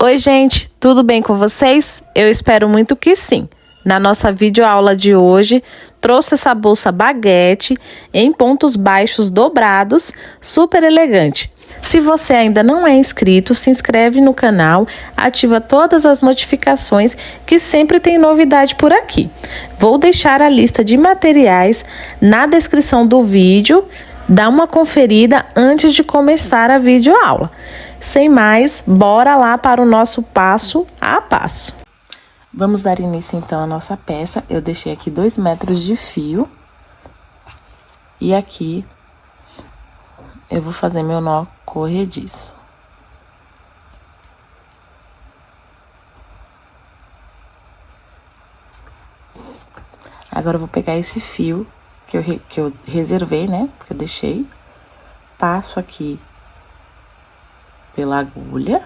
Oi, gente, tudo bem com vocês? Eu espero muito que sim. Na nossa videoaula de hoje, trouxe essa bolsa baguete em pontos baixos dobrados, super elegante. Se você ainda não é inscrito, se inscreve no canal, ativa todas as notificações que sempre tem novidade por aqui. Vou deixar a lista de materiais na descrição do vídeo, dá uma conferida antes de começar a videoaula. Sem mais, bora lá para o nosso passo a passo. Vamos dar início então à nossa peça. Eu deixei aqui 2 metros de fio. E aqui eu vou fazer meu nó corrediço. Agora eu vou pegar esse fio que eu reservei, né? Que eu deixei. Passo aqui pela agulha.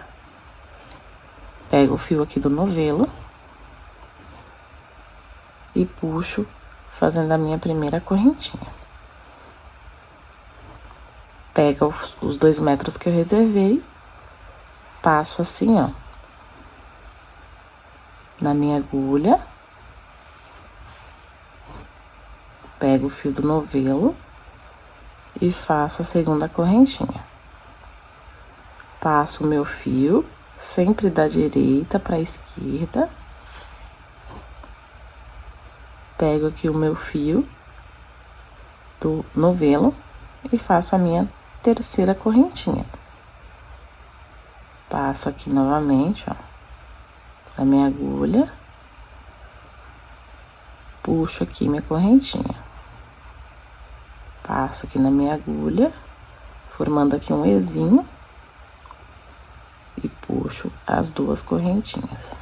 Pego o fio aqui do novelo. E puxo, fazendo a minha primeira correntinha. Pega os 2 metros que eu reservei. Passo assim, ó. Na minha agulha. Pego o fio do novelo. E faço a segunda correntinha. Passo o meu fio, sempre da direita para a esquerda. Pego aqui o meu fio do novelo e faço a minha terceira correntinha. Passo aqui novamente, ó, na minha agulha. Puxo aqui minha correntinha. Passo aqui na minha agulha, formando aqui um Ezinho. E puxo as 2 correntinhas.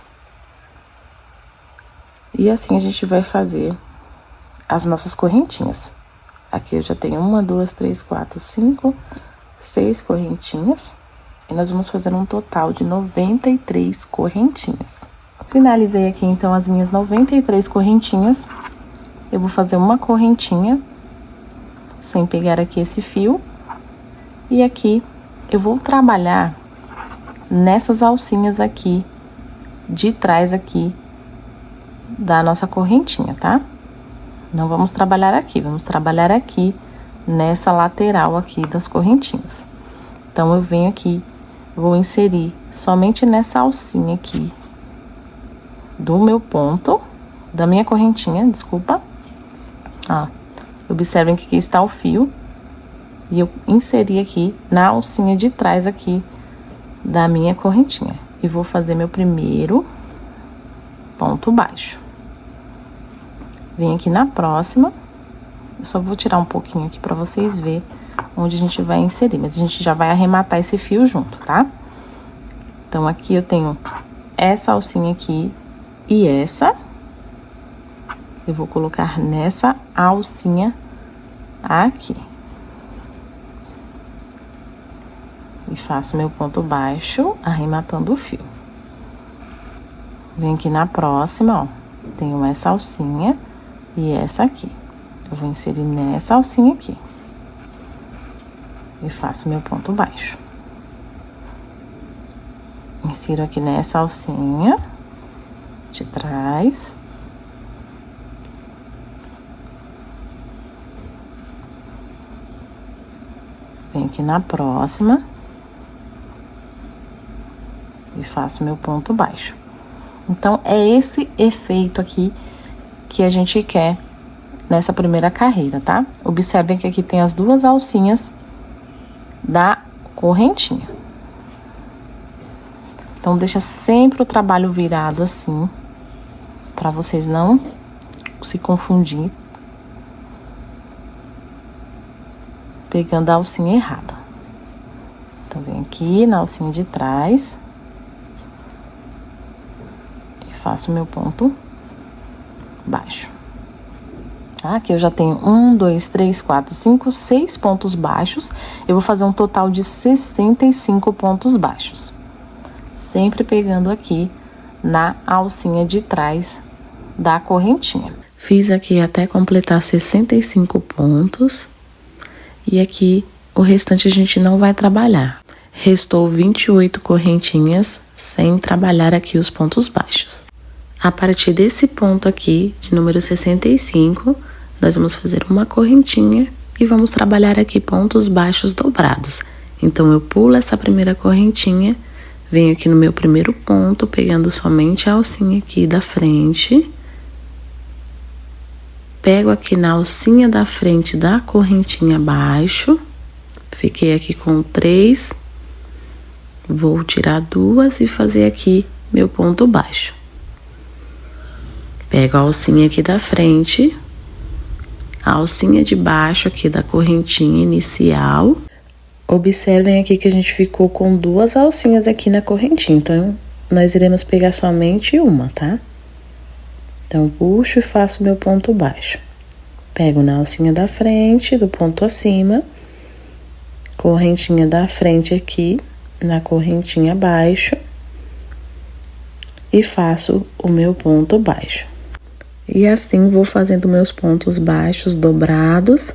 E assim a gente vai fazer as nossas correntinhas. Aqui eu já tenho 1, 2, 3, 4, 5, 6 correntinhas. E nós vamos fazer um total de 93 correntinhas. Finalizei aqui então as minhas 93 correntinhas. Eu vou fazer uma correntinha, sem pegar aqui esse fio. E aqui eu vou trabalhar nessas alcinhas aqui, de trás aqui, da nossa correntinha, tá? Não vamos trabalhar aqui, vamos trabalhar aqui, nessa lateral aqui das correntinhas. Então, eu venho aqui, vou inserir somente nessa alcinha aqui, do meu ponto, da minha correntinha, desculpa. Ó, observem que aqui está o fio, e eu inseri aqui na alcinha de trás aqui, da minha correntinha. E vou fazer meu primeiro ponto baixo. Vem aqui na próxima. Eu só vou tirar um pouquinho aqui pra vocês verem onde a gente vai inserir. Mas a gente já vai arrematar esse fio junto, tá? Então, aqui eu tenho essa alcinha aqui e essa. Eu vou colocar nessa alcinha aqui. E faço meu ponto baixo, arrematando o fio. Venho aqui na próxima, ó. Tenho essa alcinha e essa aqui. Eu vou inserir nessa alcinha aqui. E faço meu ponto baixo. Insiro aqui nessa alcinha de trás. Venho aqui na próxima. E faço meu ponto baixo. Então, é esse efeito aqui que a gente quer nessa primeira carreira, tá? Observem que aqui tem as 2 alcinhas da correntinha. Então, deixa sempre o trabalho virado assim, pra vocês não se confundir, pegando a alcinha errada. Então, vem aqui na alcinha de trás. Faço meu ponto baixo. Tá? Aqui eu já tenho 1, 2, 3, 4, 5, 6 pontos baixos. Eu vou fazer um total de 65 pontos baixos. Sempre pegando aqui na alcinha de trás da correntinha. Fiz aqui até completar 65 pontos. E aqui o restante a gente não vai trabalhar. Restou 28 correntinhas sem trabalhar aqui os pontos baixos. A partir desse ponto aqui, de número 65, nós vamos fazer uma correntinha e vamos trabalhar aqui pontos baixos dobrados. Então, eu pulo essa primeira correntinha, venho aqui no meu primeiro ponto, pegando somente a alcinha aqui da frente. Pego aqui na alcinha da frente da correntinha abaixo. Fiquei aqui com 3. Vou tirar 2 e fazer aqui meu ponto baixo. Pego a alcinha aqui da frente, a alcinha de baixo aqui da correntinha inicial. Observem aqui que a gente ficou com 2 alcinhas aqui na correntinha, então nós iremos pegar somente uma, tá? Então, puxo e faço meu ponto baixo. Pego na alcinha da frente, do ponto acima, correntinha da frente aqui, na correntinha abaixo, e faço o meu ponto baixo. E assim vou fazendo meus pontos baixos dobrados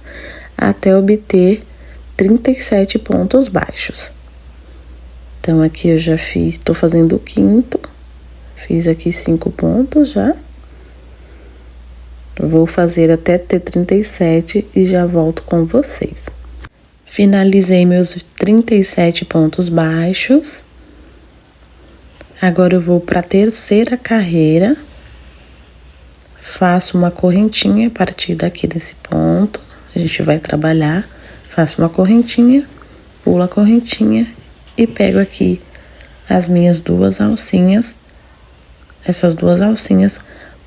até obter 37 pontos baixos. Então, aqui eu já fiz, tô fazendo o quinto, fiz aqui 5 pontos já. Vou fazer até ter 37 e já volto com vocês. Finalizei meus 37 pontos baixos. Agora eu vou para a terceira carreira. Faço uma correntinha a partir daqui desse ponto. A gente vai trabalhar. Faço uma correntinha, pulo a correntinha e pego aqui as minhas 2 alcinhas. Essas 2 alcinhas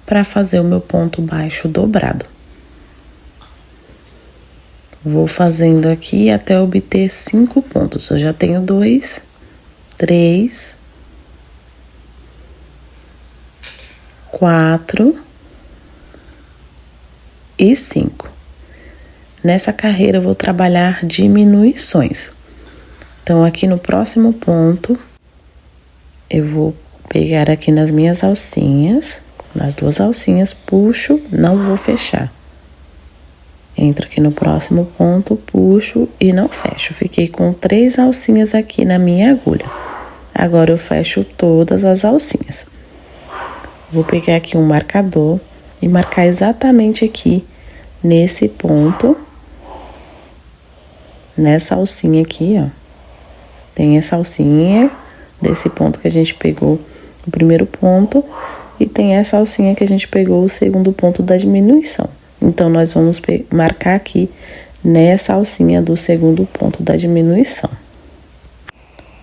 para fazer o meu ponto baixo dobrado. Vou fazendo aqui até obter 5 pontos. Eu já tenho 2, 3, 4 e 5. Nessa carreira eu vou trabalhar diminuições. Então, aqui no próximo ponto, eu vou pegar aqui nas minhas alcinhas, nas 2 alcinhas, puxo, não vou fechar. Entro aqui no próximo ponto, puxo e não fecho. Fiquei com 3 alcinhas aqui na minha agulha. Agora eu fecho todas as alcinhas. Vou pegar aqui um marcador e marcar exatamente aqui nesse ponto, nessa alcinha aqui, ó. Tem essa alcinha desse ponto que a gente pegou o primeiro ponto e tem essa alcinha que a gente pegou o segundo ponto da diminuição. Então, nós vamos marcar aqui nessa alcinha do segundo ponto da diminuição.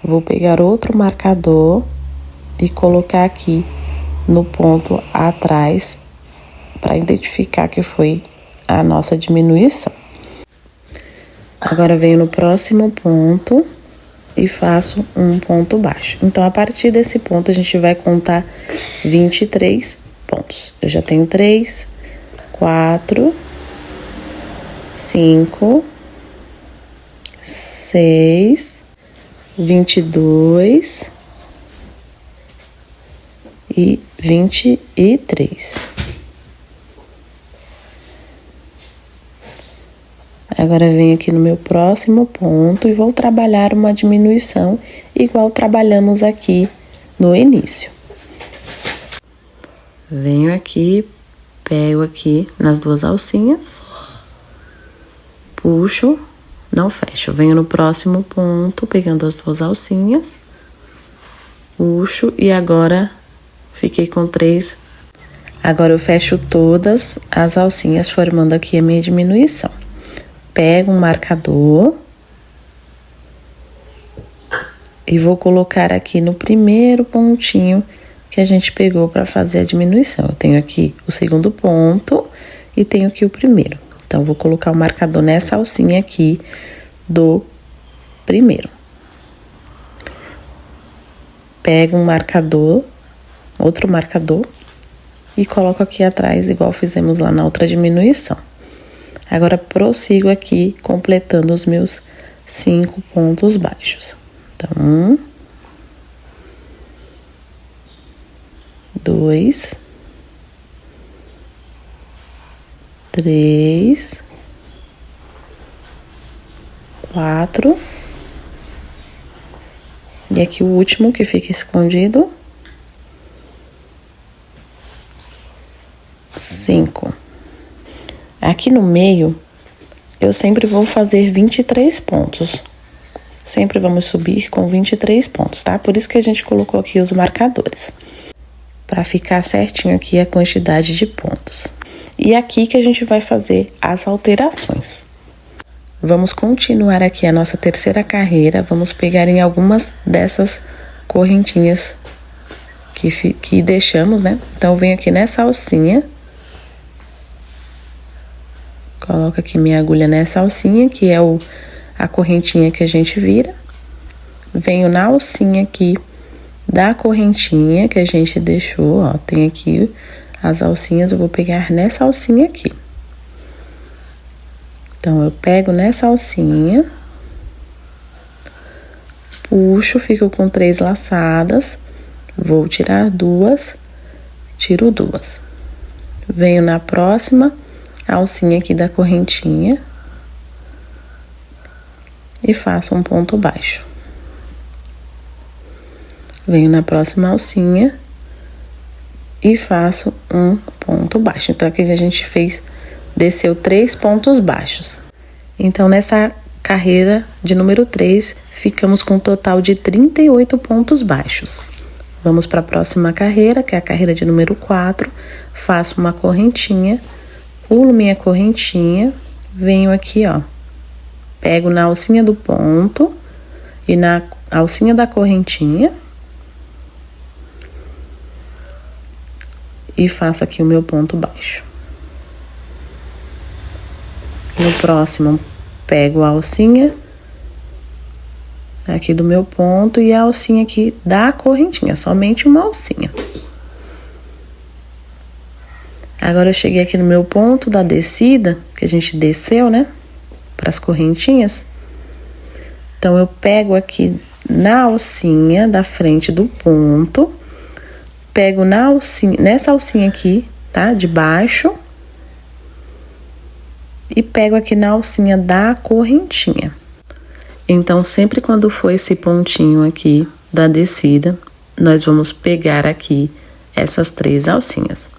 Vou pegar outro marcador e colocar aqui no ponto atrás para identificar que foi a nossa diminuição. Agora, venho no próximo ponto e faço um ponto baixo. Então, a partir desse ponto, a gente vai contar 23 pontos. Eu já tenho 3, 4, 5, 6, 22 e 23. Agora, venho aqui no meu próximo ponto e vou trabalhar uma diminuição igual trabalhamos aqui no início. Venho aqui, pego aqui nas 2 alcinhas, puxo, não fecho. Venho no próximo ponto, pegando as 2 alcinhas, puxo e agora fiquei com 3. Agora eu fecho todas as alcinhas, formando aqui a minha diminuição. Pego um marcador e vou colocar aqui no primeiro pontinho que a gente pegou para fazer a diminuição. Eu tenho aqui o segundo ponto e tenho aqui o primeiro. Então, vou colocar o marcador nessa alcinha aqui do primeiro. Pego um marcador, outro marcador, e coloco aqui atrás, igual fizemos lá na outra diminuição. Agora, prossigo aqui, completando os meus 5 pontos baixos. Então, 1, 2, 3, 4, E aqui o último que fica escondido. 5. Aqui no meio, eu sempre vou fazer 23 pontos. Sempre vamos subir com 23 pontos, tá? Por isso que a gente colocou aqui os marcadores. Pra ficar certinho aqui a quantidade de pontos. E aqui que a gente vai fazer as alterações. Vamos continuar aqui a nossa terceira carreira. Vamos pegar em algumas dessas correntinhas que deixamos, né? Então, eu venho aqui nessa alcinha. Coloco aqui minha agulha nessa alcinha, que é a correntinha que a gente vira. Venho na alcinha aqui da correntinha que a gente deixou, ó. Tem aqui as alcinhas, eu vou pegar nessa alcinha aqui. Então, eu pego nessa alcinha, puxo, fico com 3 laçadas, vou tirar 2, tiro 2. Venho na próxima alcinha aqui da correntinha e faço um ponto baixo. Venho na próxima alcinha e faço um ponto baixo. Então, aqui a gente desceu 3 pontos baixos. Então, nessa carreira de número 3, ficamos com um total de 38 pontos baixos. Vamos para a próxima carreira, que é a carreira de número 4. Faço uma correntinha, pulo minha correntinha, venho aqui, ó. Pego na alcinha do ponto e na alcinha da correntinha. E faço aqui o meu ponto baixo. No próximo, pego a alcinha aqui do meu ponto e a alcinha aqui da correntinha, somente uma alcinha. Agora, eu cheguei aqui no meu ponto da descida, que a gente desceu, né, para as correntinhas. Então, eu pego aqui na alcinha da frente do ponto, pego nessa alcinha aqui, tá, de baixo. E pego aqui na alcinha da correntinha. Então, sempre quando for esse pontinho aqui da descida, nós vamos pegar aqui essas 3 alcinhas.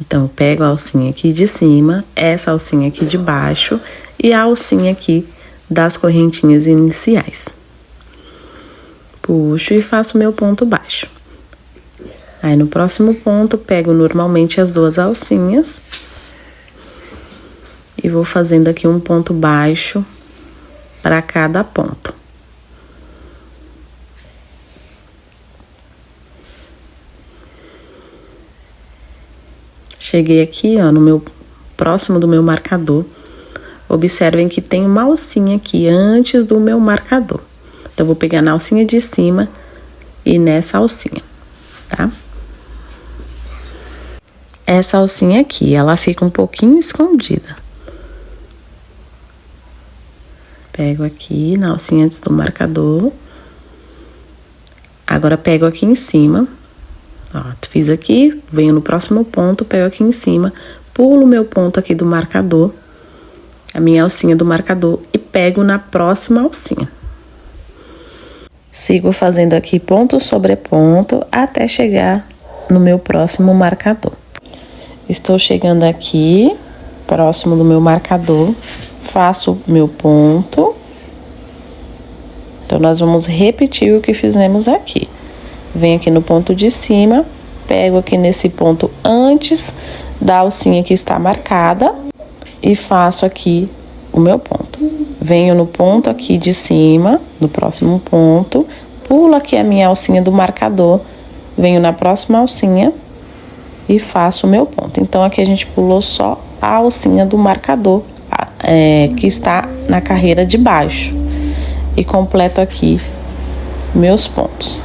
Então, eu pego a alcinha aqui de cima, essa alcinha aqui de baixo e a alcinha aqui das correntinhas iniciais. Puxo e faço meu ponto baixo. Aí, no próximo ponto, pego normalmente as 2 alcinhas. E vou fazendo aqui um ponto baixo para cada ponto. Cheguei aqui, ó, próximo do meu marcador. Observem que tem uma alcinha aqui antes do meu marcador. Então, eu vou pegar na alcinha de cima e nessa alcinha, tá? Essa alcinha aqui, ela fica um pouquinho escondida. Pego aqui na alcinha antes do marcador. Agora, pego aqui em cima. Ó, fiz aqui, venho no próximo ponto, pego aqui em cima, pulo meu ponto aqui do marcador, a minha alcinha do marcador, e pego na próxima alcinha. Sigo fazendo aqui ponto sobre ponto até chegar no meu próximo marcador. Estou chegando aqui, próximo do meu marcador, faço meu ponto. Então, nós vamos repetir o que fizemos aqui. Venho aqui no ponto de cima, pego aqui nesse ponto antes da alcinha que está marcada e faço aqui o meu ponto. Venho no ponto aqui de cima, no próximo ponto, pulo aqui a minha alcinha do marcador, venho na próxima alcinha e faço o meu ponto. Então, aqui a gente pulou só a alcinha do marcador, que está na carreira de baixo. E completo aqui meus pontos.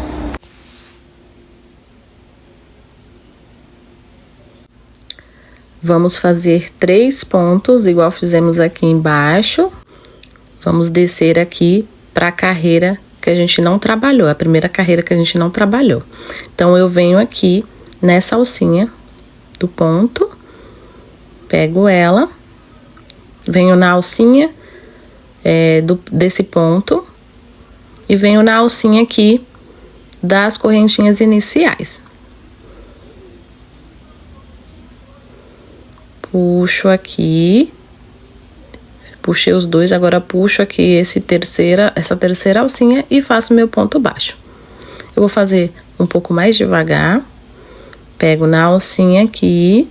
Vamos fazer 3 pontos, igual fizemos aqui embaixo. Vamos descer aqui para a carreira que a gente não trabalhou, a primeira carreira que a gente não trabalhou. Então, eu venho aqui nessa alcinha do ponto, pego ela, venho na alcinha desse ponto e venho na alcinha aqui das correntinhas iniciais. Puxo aqui, puxei os dois, agora puxo aqui essa terceira alcinha e faço meu ponto baixo. Eu vou fazer um pouco mais devagar, pego na alcinha aqui,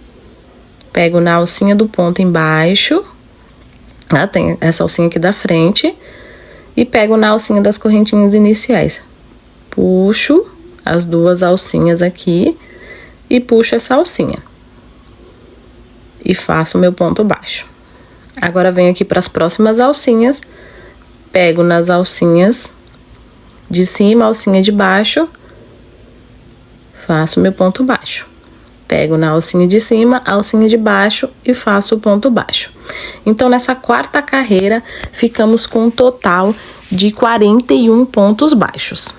pego na alcinha do ponto embaixo, tem essa alcinha aqui da frente, e pego na alcinha das correntinhas iniciais. Puxo as duas alcinhas aqui e puxo essa alcinha. E faço meu ponto baixo. Agora venho aqui para as próximas alcinhas, pego nas alcinhas de cima, alcinha de baixo, faço meu ponto baixo. Pego na alcinha de cima, alcinha de baixo e faço o ponto baixo. Então, nessa quarta carreira, ficamos com um total de 41 pontos baixos.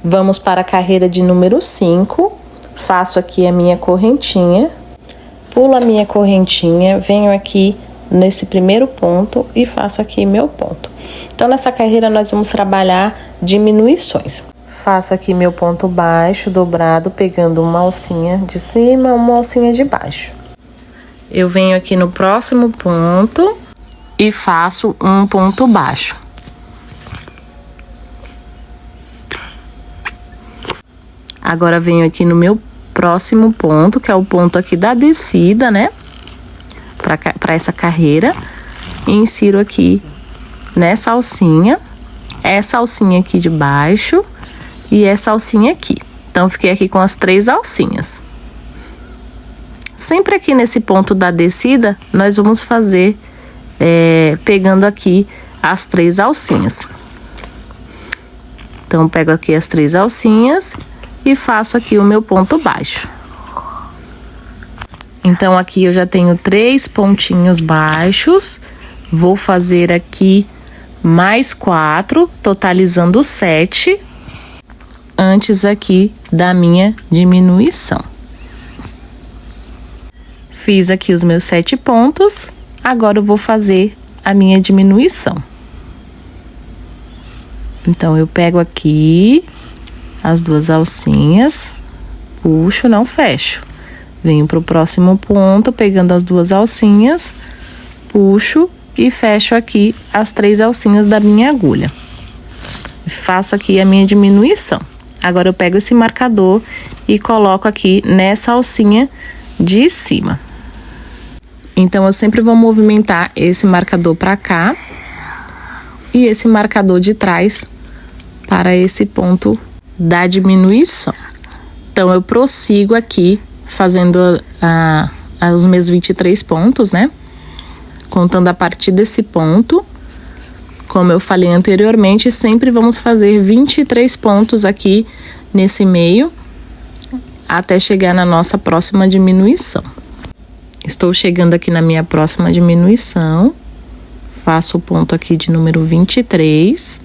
Vamos para a carreira de número 5. Faço aqui a minha correntinha. Pulo a minha correntinha, venho aqui nesse primeiro ponto e faço aqui meu ponto. Então, nessa carreira, nós vamos trabalhar diminuições. Faço aqui meu ponto baixo, dobrado, pegando uma alcinha de cima, uma alcinha de baixo. Eu venho aqui no próximo ponto e faço um ponto baixo. Agora, venho aqui no meu próximo ponto, que é o ponto aqui da descida, né? Para essa carreira. E insiro aqui nessa alcinha, essa alcinha aqui de baixo e essa alcinha aqui. Então, fiquei aqui com as 3 alcinhas. Sempre aqui nesse ponto da descida, nós vamos fazer pegando aqui as 3 alcinhas. Então, pego aqui as 3 alcinhas e faço aqui o meu ponto baixo. Então, aqui eu já tenho 3 pontinhos baixos. Vou fazer aqui mais 4, totalizando 7, antes aqui da minha diminuição. Fiz aqui os meus 7 pontos, agora eu vou fazer a minha diminuição. Então, eu pego aqui as 2 alcinhas, puxo, não fecho. Venho pro próximo ponto, pegando as 2 alcinhas, puxo e fecho aqui as 3 alcinhas da minha agulha. Faço aqui a minha diminuição. Agora, eu pego esse marcador e coloco aqui nessa alcinha de cima. Então, eu sempre vou movimentar esse marcador para cá e esse marcador de trás para esse ponto da diminuição. Então, eu prossigo aqui fazendo os meus 23 pontos, né? Contando a partir desse ponto. Como eu falei anteriormente, sempre vamos fazer 23 pontos aqui nesse meio, até chegar na nossa próxima diminuição. Estou chegando aqui na minha próxima diminuição. Faço o ponto aqui de número 23.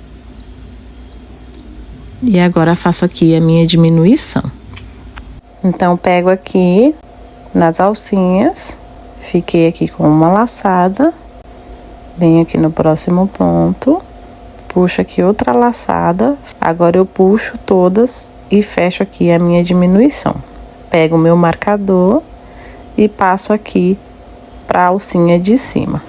E agora faço aqui a minha diminuição. Então, pego aqui nas alcinhas, fiquei aqui com uma laçada, venho aqui no próximo ponto, puxo aqui outra laçada, agora eu puxo todas e fecho aqui a minha diminuição. Pego o meu marcador e passo aqui para a alcinha de cima.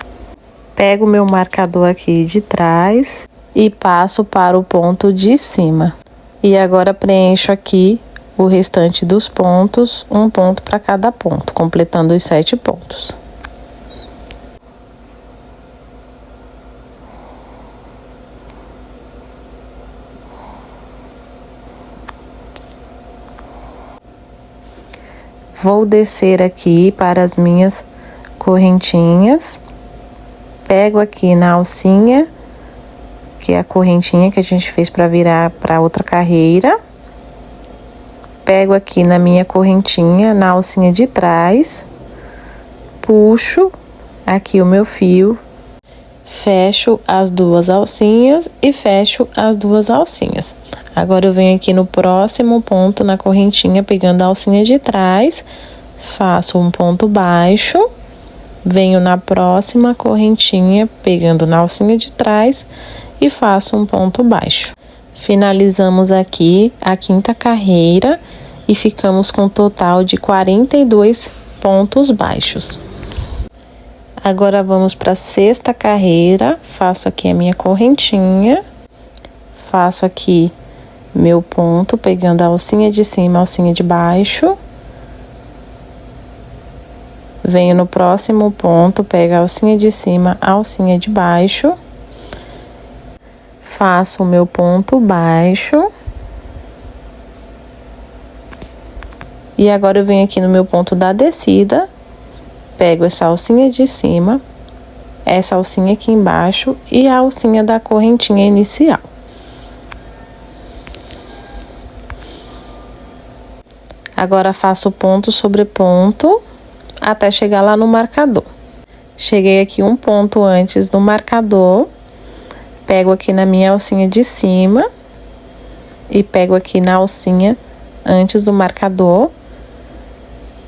Pego o meu marcador aqui de trás e passo para o ponto de cima. E agora preencho aqui o restante dos pontos, um ponto para cada ponto, completando os 7 pontos. Vou descer aqui para as minhas correntinhas, pego aqui na alcinha, que é a correntinha que a gente fez para virar para outra carreira. Pego aqui na minha correntinha, na alcinha de trás, puxo aqui o meu fio, fecho as 2 alcinhas e fecho as 2 alcinhas. Agora, eu venho aqui no próximo ponto na correntinha, pegando a alcinha de trás, faço um ponto baixo, venho na próxima correntinha, pegando na alcinha de trás e faço um ponto baixo. Finalizamos aqui a 5ª carreira e ficamos com um total de 42 pontos baixos. Agora vamos para a 6ª carreira, faço aqui a minha correntinha, faço aqui meu ponto, pegando a alcinha de cima, a alcinha de baixo. Venho no próximo ponto, pego a alcinha de cima, a alcinha de baixo. Faço o meu ponto baixo. E agora eu venho aqui no meu ponto da descida, pego essa alcinha de cima, essa alcinha aqui embaixo e a alcinha da correntinha inicial. Agora faço ponto sobre ponto até chegar lá no marcador. Cheguei aqui um ponto antes do marcador, pego aqui na minha alcinha de cima e pego aqui na alcinha antes do marcador.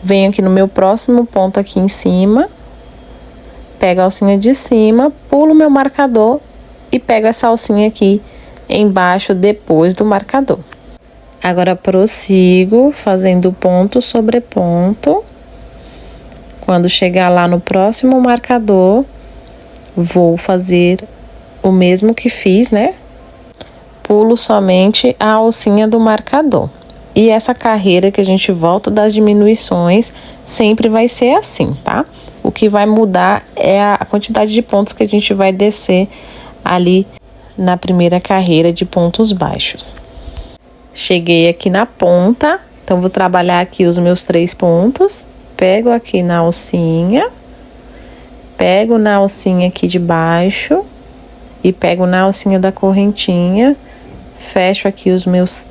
Venho aqui no meu próximo ponto aqui em cima, pego a alcinha de cima, pulo meu marcador e pego essa alcinha aqui embaixo depois do marcador. Agora prossigo fazendo ponto sobre ponto. Quando chegar lá no próximo marcador, vou fazer o mesmo que fiz, né? Pulo somente a alcinha do marcador. E essa carreira que a gente volta das diminuições sempre vai ser assim, tá? O que vai mudar é a quantidade de pontos que a gente vai descer ali na primeira carreira de pontos baixos. Cheguei aqui na ponta, então vou trabalhar aqui os meus 3 pontos. Pego aqui na alcinha, pego na alcinha aqui de baixo e pego na alcinha da correntinha, fecho aqui os minhas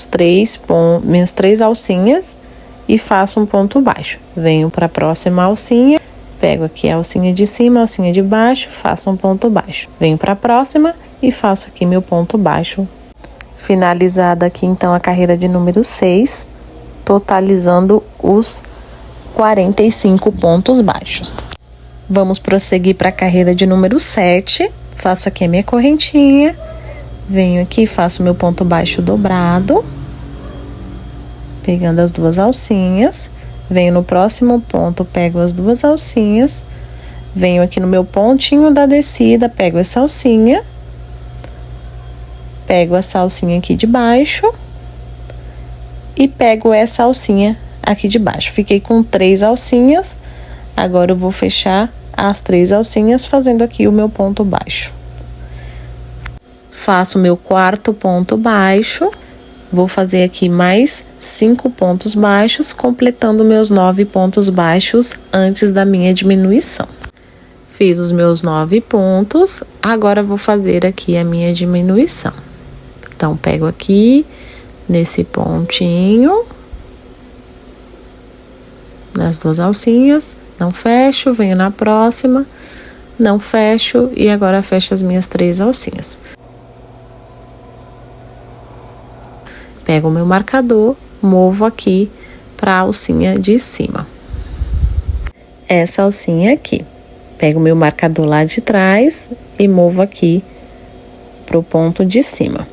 3 alcinhas e faço um ponto baixo. Venho para a próxima alcinha, pego aqui a alcinha de cima, a alcinha de baixo, faço um ponto baixo. Venho para a próxima e faço aqui meu ponto baixo. Finalizada aqui então a carreira de número 6, totalizando os 45 pontos baixos. Vamos prosseguir para a carreira de número 7. Faço aqui a minha correntinha, venho aqui, faço meu ponto baixo dobrado, pegando as 2 alcinhas, venho no próximo ponto, pego as 2 alcinhas, venho aqui no meu pontinho da descida, pego essa alcinha, pego essa alcinha aqui de baixo e pego essa alcinha aqui de baixo. Fiquei com 3 alcinhas, agora eu vou fechar as 3 alcinhas fazendo aqui o meu ponto baixo. Faço o meu 4º ponto baixo, vou fazer aqui mais 5 pontos baixos, completando meus 9 pontos baixos antes da minha diminuição. Fiz os meus 9 pontos, agora vou fazer aqui a minha diminuição. Então, pego aqui nesse pontinho, nas 2 alcinhas, não fecho, venho na próxima, não fecho e agora fecho as minhas 3 alcinhas. Pego o meu marcador, movo aqui para a alcinha de cima. Essa alcinha aqui. Pego o meu marcador lá de trás e movo aqui para o ponto de cima.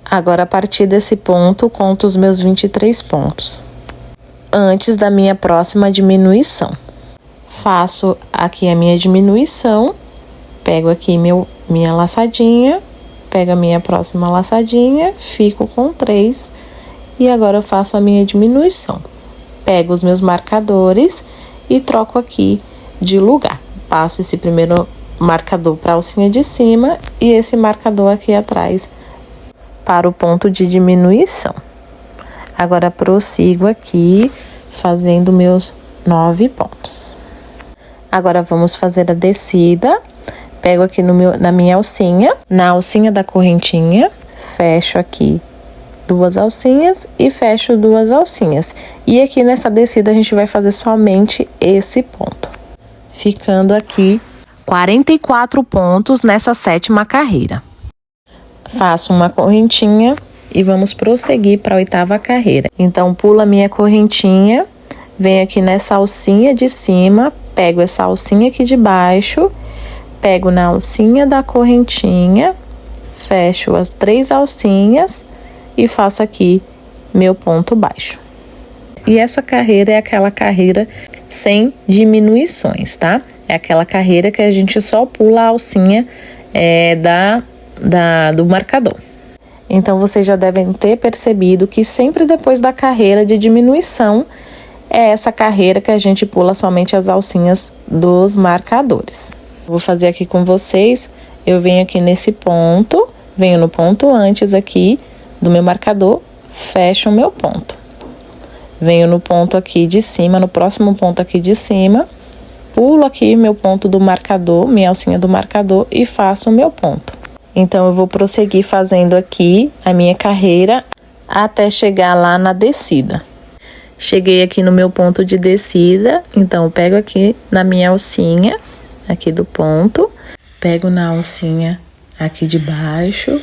Agora, a partir desse ponto, conto os meus 23 pontos. Antes da minha próxima diminuição. Faço aqui a minha diminuição, pego aqui minha laçadinha, pego a minha próxima laçadinha, fico com 3 e agora eu faço a minha diminuição. Pego os meus marcadores e troco aqui de lugar. Passo esse primeiro marcador para a alcinha de cima e esse marcador aqui atrás para o ponto de diminuição. Agora prossigo aqui fazendo meus 9 pontos. Agora vamos fazer a descida. Pego aqui na minha alcinha, na alcinha da correntinha, fecho aqui 2 alcinhas e fecho 2 alcinhas. E aqui nessa descida a gente vai fazer somente esse ponto. Ficando aqui 44 pontos nessa 7ª carreira. Faço uma correntinha e vamos prosseguir para a 8ª carreira. Então, pulo a minha correntinha, venho aqui nessa alcinha de cima, pego essa alcinha aqui de baixo, pego na alcinha da correntinha, fecho as 3 alcinhas e faço aqui meu ponto baixo. E essa carreira é aquela carreira sem diminuições, tá? É aquela carreira que a gente só pula a alcinha do marcador. Então, vocês já devem ter percebido que sempre depois da carreira de diminuição, é essa carreira que a gente pula somente as alcinhas dos marcadores. Vou fazer aqui com vocês, eu venho aqui nesse ponto, venho no ponto antes aqui do meu marcador, fecho o meu ponto. Venho no ponto aqui de cima, no próximo ponto aqui de cima, pulo aqui meu ponto do marcador, minha alcinha do marcador e faço o meu ponto. Então, eu vou prosseguir fazendo aqui a minha carreira até chegar lá na descida. Cheguei aqui no meu ponto de descida, então eu pego aqui na minha alcinha, aqui do ponto, pego na alcinha aqui de baixo,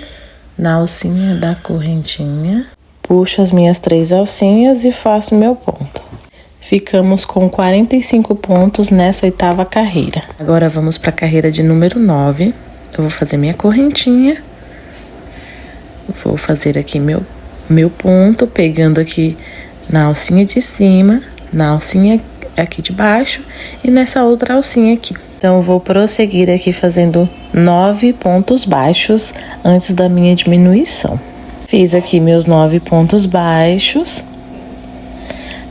na alcinha da correntinha, puxo as minhas 3 alcinhas e faço meu ponto. Ficamos com 45 pontos nessa 8ª carreira. Agora vamos para a carreira de número 9. Eu vou fazer minha correntinha, vou fazer aqui meu ponto, pegando aqui na alcinha de cima, na alcinha aqui de baixo e nessa outra alcinha aqui. Então, eu vou prosseguir aqui fazendo 9 pontos baixos antes da minha diminuição. Fiz aqui meus 9 pontos baixos.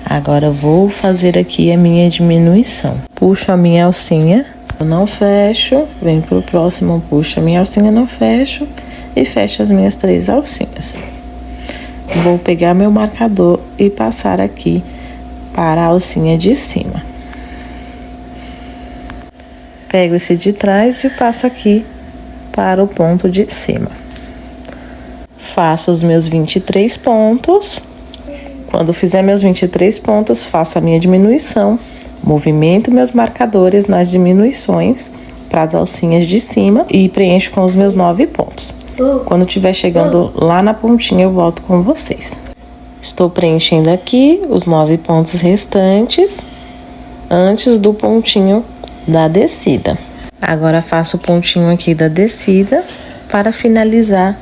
Agora, eu vou fazer aqui a minha diminuição. Puxo a minha alcinha. Eu não fecho, venho pro próximo, puxo a minha alcinha, não fecho e fecho as minhas 3 alcinhas. Vou pegar meu marcador e passar aqui para a alcinha de cima. Pego esse de trás e passo aqui para o ponto de cima. Faço os meus 23 pontos. Quando fizer meus 23 pontos, faço a minha diminuição. Movimento meus marcadores nas diminuições para as alcinhas de cima e preencho com os meus 9 pontos. Quando estiver chegando lá na pontinha, eu volto com vocês. Estou preenchendo aqui os 9 pontos restantes antes do pontinho da descida. Agora faço o pontinho aqui da descida para finalizar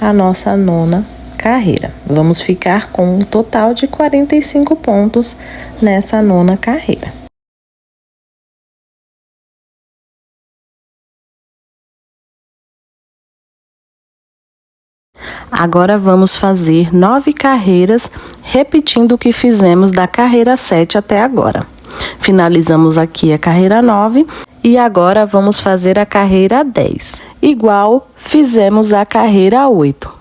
a nossa 9ª carreira. Vamos ficar com um total de 45 pontos nessa 9ª carreira. Agora vamos fazer 9 carreiras, repetindo o que fizemos da carreira 7 até agora. Finalizamos aqui a carreira 9 e agora vamos fazer a carreira 10, igual fizemos a carreira 8,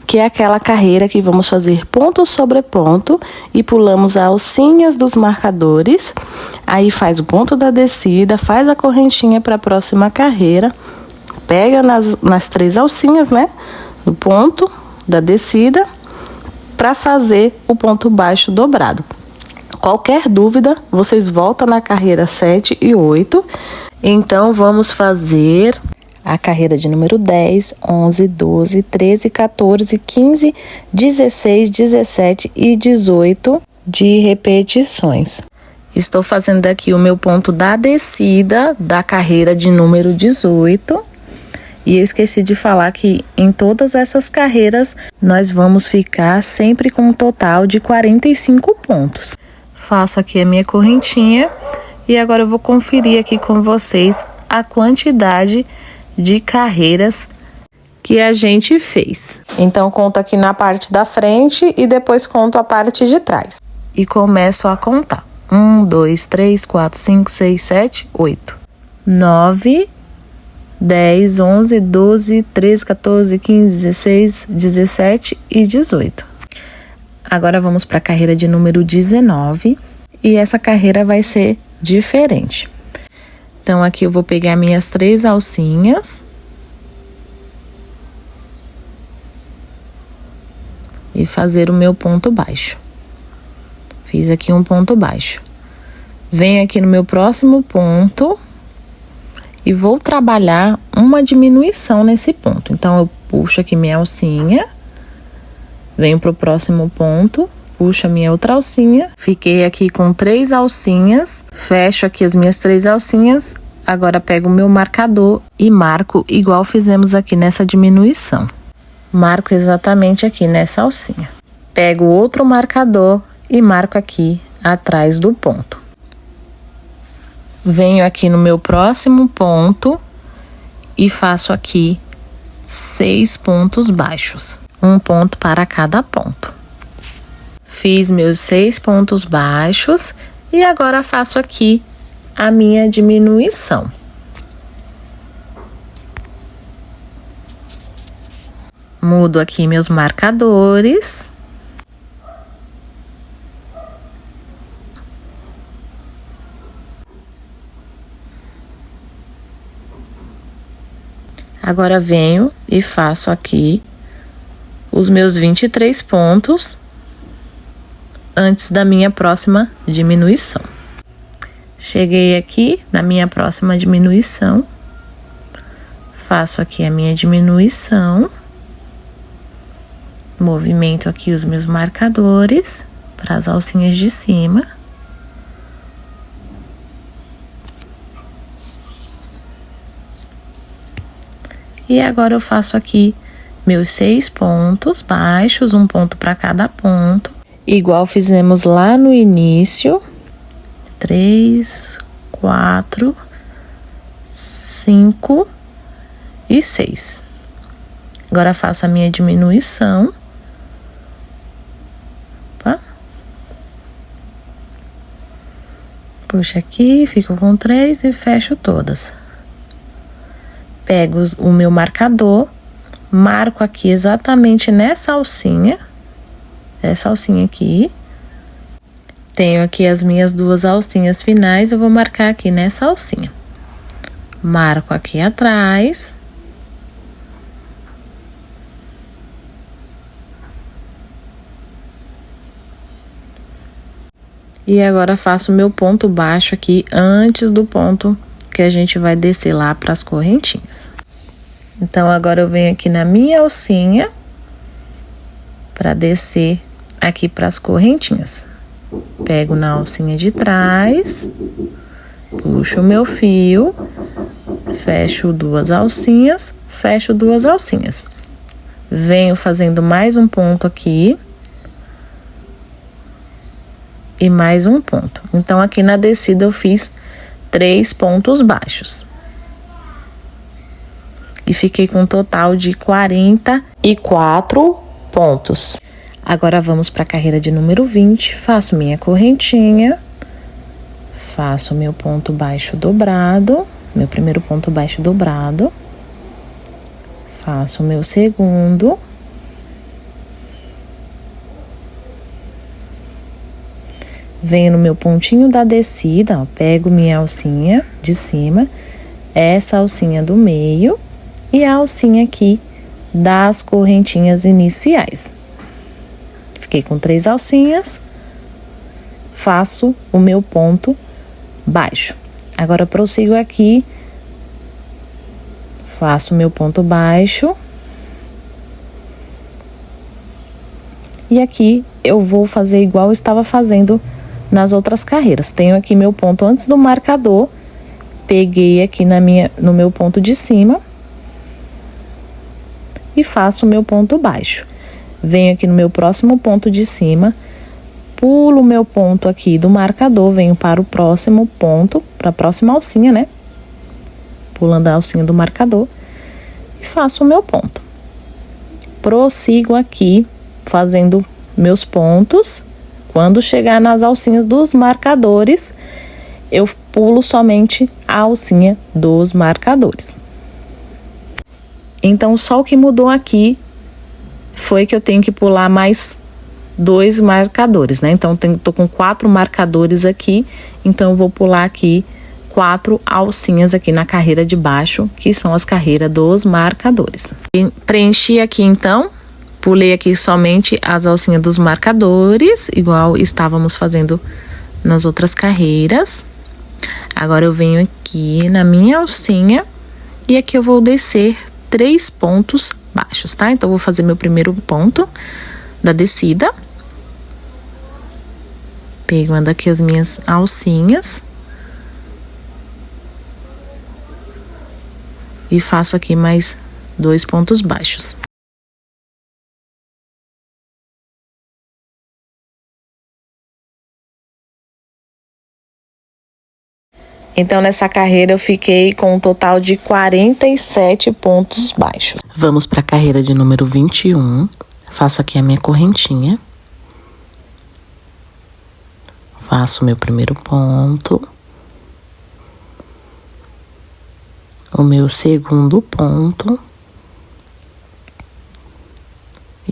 que é aquela carreira que vamos fazer ponto sobre ponto e pulamos as alcinhas dos marcadores, aí faz o ponto da descida, faz a correntinha para a próxima carreira, pega nas 3 alcinhas, né? Do ponto da descida para fazer o ponto baixo dobrado. Qualquer dúvida, vocês voltam na carreira 7 e 8. Então, vamos fazer a carreira de número 10, 11, 12, 13, 14, 15, 16, 17 e 18 de repetições. Estou fazendo aqui o meu ponto da descida da carreira de número 18. E eu esqueci de falar que em todas essas carreiras nós vamos ficar sempre com um total de 45 pontos. Faço aqui a minha correntinha e agora eu vou conferir aqui com vocês a quantidade de carreiras que a gente fez. Então, conto aqui na parte da frente e depois conto a parte de trás. E começo a contar. 1, 2, 3, 4, 5, 6, 7, 8, 9... 10, 11, 12, 13, 14, 15, 16, 17 e 18. Agora vamos para a carreira de número 19 e essa carreira vai ser diferente. Então, aqui eu vou pegar minhas 3 alcinhas e fazer o meu ponto baixo. Fiz aqui um ponto baixo. Venho aqui no meu próximo ponto e vou trabalhar uma diminuição nesse ponto. Então, eu puxo aqui minha alcinha, venho pro próximo ponto, puxo a minha outra alcinha, fiquei aqui com 3 alcinhas, fecho aqui as minhas 3 alcinhas, Agora pego o meu marcador e marco igual fizemos aqui nessa diminuição. Marco exatamente aqui nessa alcinha. Pego outro marcador e marco aqui atrás do ponto. Venho aqui no meu próximo ponto e faço aqui 6 pontos baixos. Um ponto para cada ponto. Fiz meus 6 pontos baixos e agora faço aqui a minha diminuição. Mudo aqui meus marcadores. Agora venho e faço aqui os meus 23 pontos antes da minha próxima diminuição. Cheguei aqui na minha próxima diminuição, faço aqui a minha diminuição, movimento aqui os meus marcadores para as alcinhas de cima. E agora eu faço aqui meus 6 pontos baixos, um ponto para cada ponto, igual fizemos lá no início. 3, 4, 5 e 6. Agora faço a minha diminuição. Opa. Puxo aqui, fico com 3 e fecho todas. Pego o meu marcador, marco aqui exatamente nessa alcinha, essa alcinha aqui. Tenho aqui as minhas 2 alcinhas finais, eu vou marcar aqui nessa alcinha. Marco aqui atrás. E agora faço o meu ponto baixo aqui antes do ponto que a gente vai descer lá para as correntinhas. Então, agora eu venho aqui na minha alcinha para descer aqui para as correntinhas. Pego na alcinha de trás, puxo o meu fio, fecho 2 alcinhas, fecho 2 alcinhas. Venho fazendo mais um ponto aqui e mais um ponto. Então, aqui na descida eu fiz 3 pontos baixos. E fiquei com um total de 44 pontos. Agora vamos para a carreira de número 20. Faço minha correntinha. Faço meu ponto baixo dobrado. Meu primeiro ponto baixo dobrado. Faço o meu segundo. Venho no meu pontinho da descida, ó, pego minha alcinha de cima, essa alcinha do meio e a alcinha aqui das correntinhas iniciais. Fiquei com 3 alcinhas, faço o meu ponto baixo. Agora, prossigo aqui, faço o meu ponto baixo. E aqui eu vou fazer igual eu estava fazendo nas outras carreiras. Tenho aqui meu ponto antes do marcador, peguei aqui no meu ponto de cima e faço o meu ponto baixo. Venho aqui no meu próximo ponto de cima, pulo o meu ponto aqui do marcador, venho para o próximo ponto, para a próxima alcinha, né? Pulando a alcinha do marcador e faço o meu ponto. Prossigo aqui fazendo meus pontos. Quando chegar nas alcinhas dos marcadores, eu pulo somente a alcinha dos marcadores. Então, só o que mudou aqui foi que eu tenho que pular mais 2 marcadores, né? Então, tô com 4 marcadores aqui, então eu vou pular aqui 4 alcinhas aqui na carreira de baixo, que são as carreiras dos marcadores. E preenchi aqui, então, pulei aqui somente as alcinhas dos marcadores, igual estávamos fazendo nas outras carreiras. Agora eu venho aqui na minha alcinha e aqui eu vou descer 3 pontos baixos, tá? Então, eu vou fazer meu primeiro ponto da descida. Pegando aqui as minhas alcinhas. E faço aqui mais 2 pontos baixos. Então, nessa carreira eu fiquei com um total de 47 pontos baixos. Vamos para a carreira de número 21. Faço aqui a minha correntinha. Faço o meu primeiro ponto. O meu segundo ponto.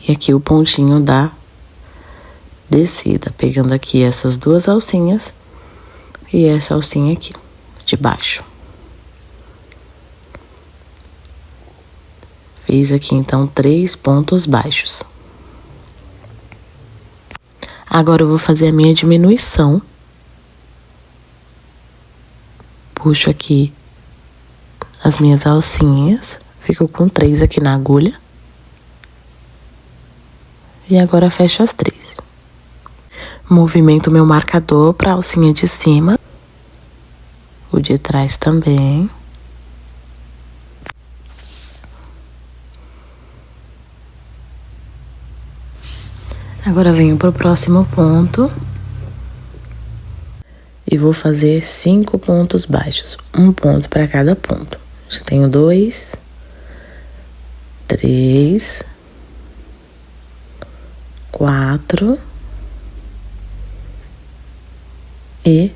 E aqui o pontinho da descida, pegando aqui essas 2 alcinhas e essa alcinha aqui de baixo. Fiz aqui então 3 pontos baixos. Agora eu vou fazer a minha diminuição. Puxo aqui as minhas alcinhas, fico com 3 aqui na agulha. E agora fecho as 3. Movimento meu marcador para a alcinha de cima. O de trás também. Agora venho pro próximo ponto. E vou fazer 5 pontos baixos. 1 ponto para cada ponto. Já tenho 2, 3, 4 e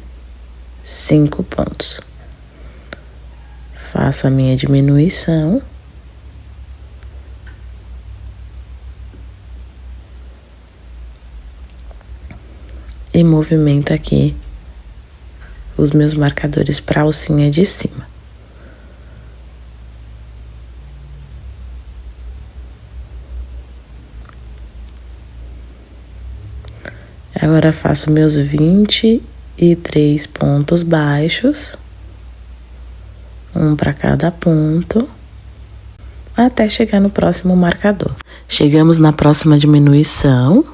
5 pontos. Faço a minha diminuição. E movimento aqui os meus marcadores para a alcinha de cima. Agora faço meus 23 pontos baixos, 1 para cada ponto, até chegar no próximo marcador. Chegamos na próxima diminuição.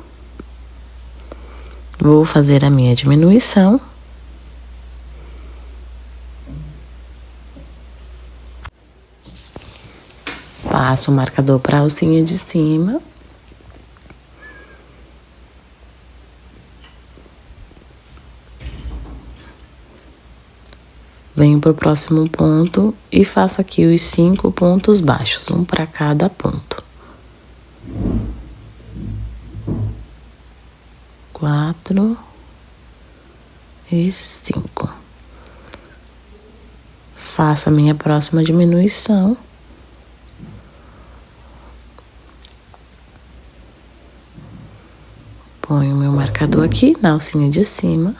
Vou fazer a minha diminuição. Passo o marcador para a alcinha de cima. Venho para o próximo ponto e faço aqui os 5 pontos baixos, 1 para cada ponto. 4 e 5. Faço a minha próxima diminuição. Ponho o meu marcador aqui na alcinha de cima.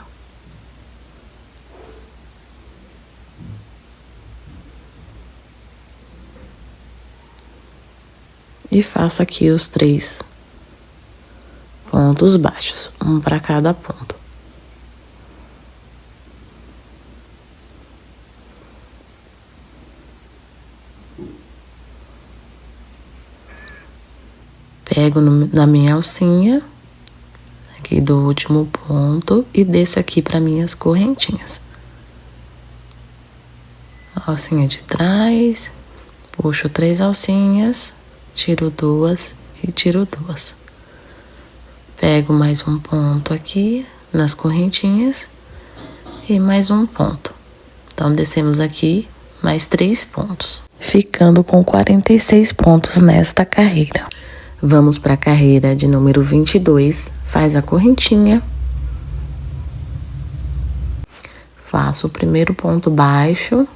E faço aqui os 3 pontos baixos, 1 para cada ponto. Pego na minha alcinha, aqui do último ponto, e desço aqui para minhas correntinhas. Alcinha de trás, puxo 3 alcinhas, tiro 2 e tiro 2. Pego mais um ponto aqui nas correntinhas e mais um ponto. Então, descemos aqui mais 3 pontos, ficando com 46 pontos nesta carreira. Vamos para a carreira de número 22. Faz a correntinha. Faço o primeiro ponto baixo,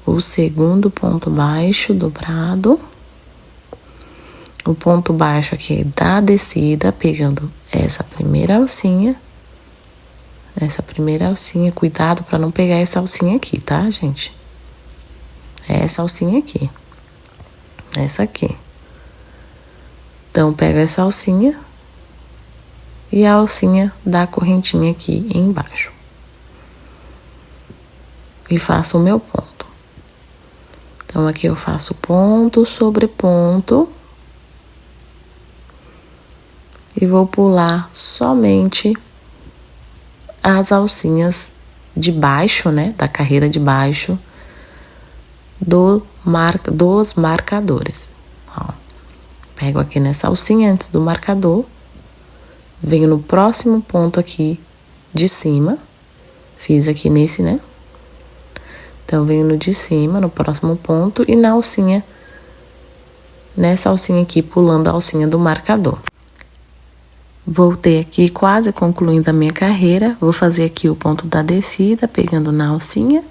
o segundo ponto baixo dobrado, o ponto baixo aqui da descida, pegando essa primeira alcinha, cuidado para não pegar essa alcinha aqui, tá, gente? Essa alcinha aqui, essa aqui. Então, pego essa alcinha e a alcinha da correntinha aqui embaixo. E faço o meu ponto. Então, aqui eu faço ponto sobre ponto. E vou pular somente as alcinhas de baixo, né? Da carreira de baixo. dos marcadores. Ó, pego aqui nessa alcinha antes do marcador, venho no próximo ponto aqui de cima, fiz aqui nesse, né? Então, venho no de cima, no próximo ponto, e na alcinha, nessa alcinha aqui, pulando a alcinha do marcador. Voltei aqui, quase concluindo a minha carreira. Vou fazer aqui o ponto da descida, pegando na alcinha.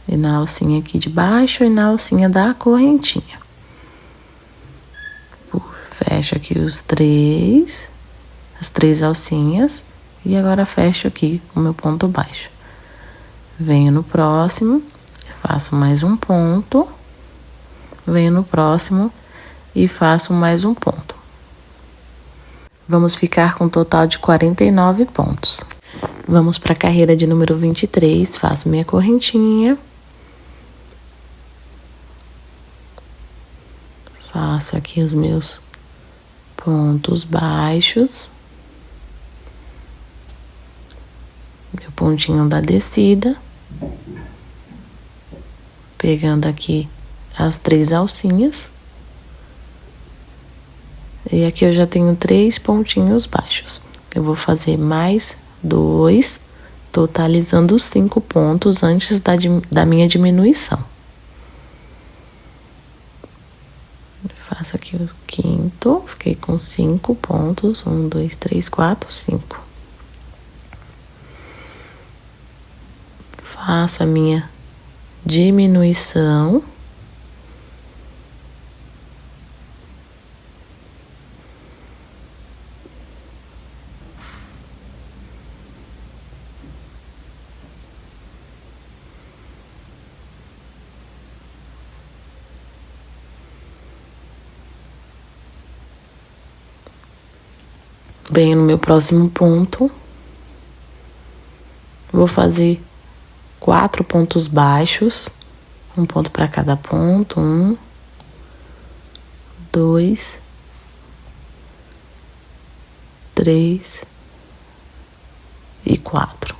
E na alcinha aqui de baixo e na alcinha da correntinha. Fecho aqui as três alcinhas. E agora fecho aqui o meu ponto baixo. Venho no próximo, faço mais um ponto. Venho no próximo e faço mais um ponto. Vamos ficar com um total de 49 pontos. Vamos para a carreira de número 23, faço minha correntinha. Faço aqui os meus pontos baixos. Meu pontinho da descida. Pegando aqui as 3 alcinhas. E aqui eu já tenho 3 pontinhos baixos. Eu vou fazer mais 2, totalizando 5 pontos antes da minha diminuição. Faço aqui o quinto, fiquei com 5 pontos. 1, 2, 3, 4, 5. Faço a minha diminuição. Venho no meu próximo ponto. Vou fazer 4 pontos baixos, um ponto para cada ponto, 1, 2, 3 e 4.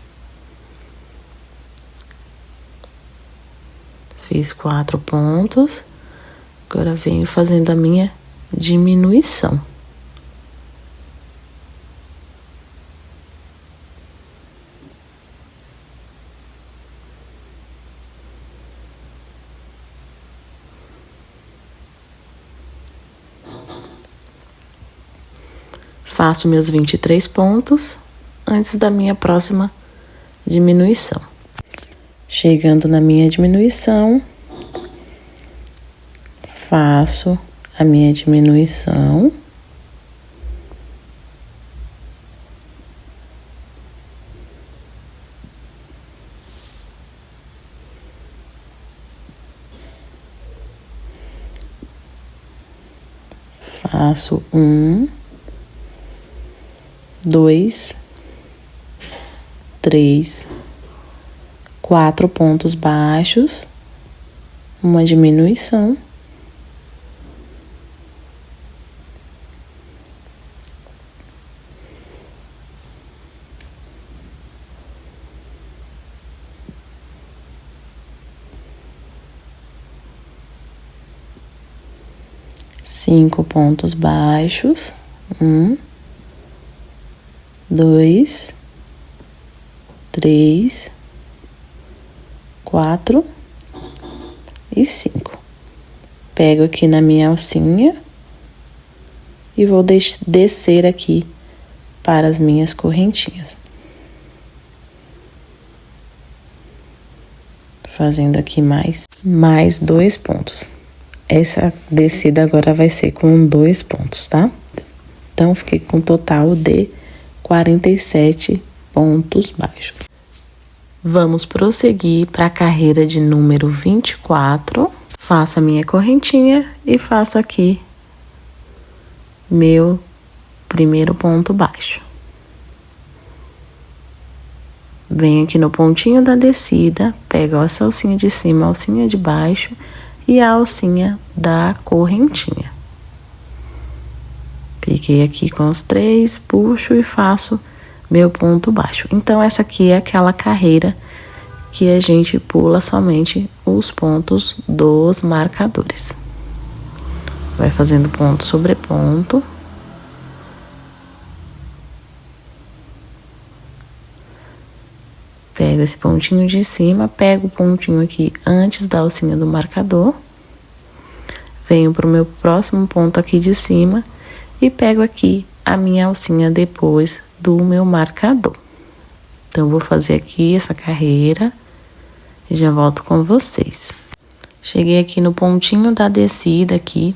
Fiz 4 pontos, agora venho fazendo a minha diminuição. Faço meus 23 pontos antes da minha próxima diminuição. Chegando na minha diminuição, faço a minha diminuição. Faço 1, 2, 3, 4 pontos baixos, uma diminuição. Cinco pontos baixos, 1, 2, 3, 4 e 5. Pego aqui na minha alcinha e vou descer aqui para as minhas correntinhas. Fazendo aqui mais 2 pontos. Essa descida agora vai ser com 2 pontos, tá? Então, fiquei com um total de 47 pontos baixos. Vamos prosseguir para a carreira de número 24. Faço a minha correntinha e faço aqui meu primeiro ponto baixo. Venho aqui no pontinho da descida, pego essa alcinha de cima, a alcinha de baixo e a alcinha da correntinha. Fiquei aqui com os 3, puxo e faço meu ponto baixo. Então, essa aqui é aquela carreira que a gente pula somente os pontos dos marcadores. Vai fazendo ponto sobre ponto. Pega esse pontinho de cima, pego o pontinho aqui antes da alcinha do marcador. Venho pro meu próximo ponto aqui de cima e pego aqui a minha alcinha depois do meu marcador. Então, vou fazer aqui essa carreira e já volto com vocês. Cheguei aqui no pontinho da descida aqui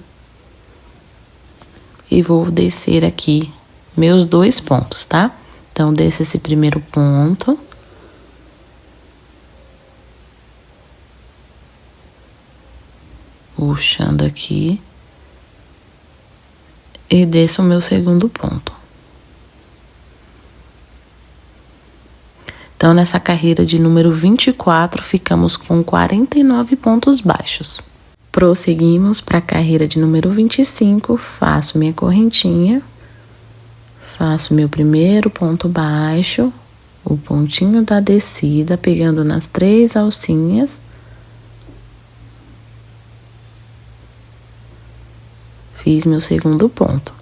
e vou descer aqui meus 2 pontos, tá? Então, desço esse primeiro ponto. Puxando aqui. E desço o meu segundo ponto. Então, nessa carreira de número 24, ficamos com 49 pontos baixos. Prosseguimos para a carreira de número 25, faço minha correntinha, faço meu primeiro ponto baixo, o pontinho da descida, pegando nas 3 alcinhas. Fiz meu segundo ponto.